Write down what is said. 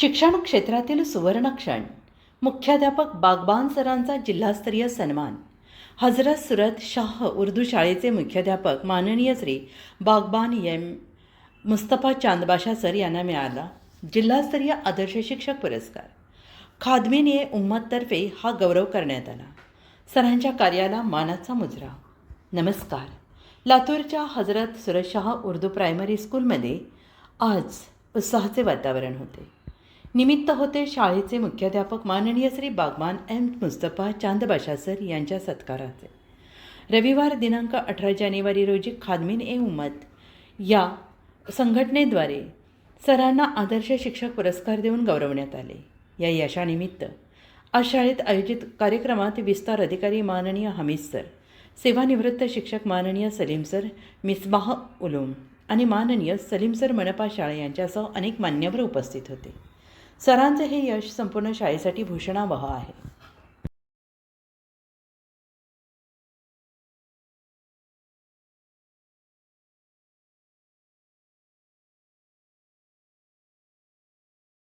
शिक्षण क्षेत्रातील सुवर्णक्षण, मुख्याध्यापक बागबान सरांचा जिल्हास्तरीय सन्मान. हजरत सुरत शाह उर्दू शाळेचे मुख्याध्यापक माननीय श्री बागबान एम मुस्तफा चांदबाशा सर यांना मिळाला जिल्हास्तरीय आदर्श शिक्षक पुरस्कार. खादमीन ए उम्मततर्फे हा गौरव करण्यात आला. सरांच्या कार्याला मानाचा मुजरा. नमस्कार. लातूरच्या हजरत सुरत शाह उर्दू प्रायमरी स्कूलमध्ये आज उत्साहाचे वातावरण होते. निमित्त होते शाळेचे मुख्याध्यापक माननीय श्री बागबान एम मुस्तफा चांदबाशा सर यांच्या सत्काराचे. रविवार दिनांक 18 जानेवारी रोजी खादमीन ए उम्मत या संघटनेद्वारे सरांना आदर्श शिक्षक पुरस्कार देऊन गौरवण्यात आले. या यशानिमित्त आज शाळेत आयोजित कार्यक्रमात विस्तार अधिकारी माननीय हमीद सर, सेवानिवृत्त शिक्षक माननीय सलीम सर मिसबाह उलूम आणि माननीय सलीम सर मनपा शाळा यांच्यासह अनेक मान्यवर उपस्थित होते. सरांचे हे यश संपूर्ण शाळेसाठी भूषणावह आहे.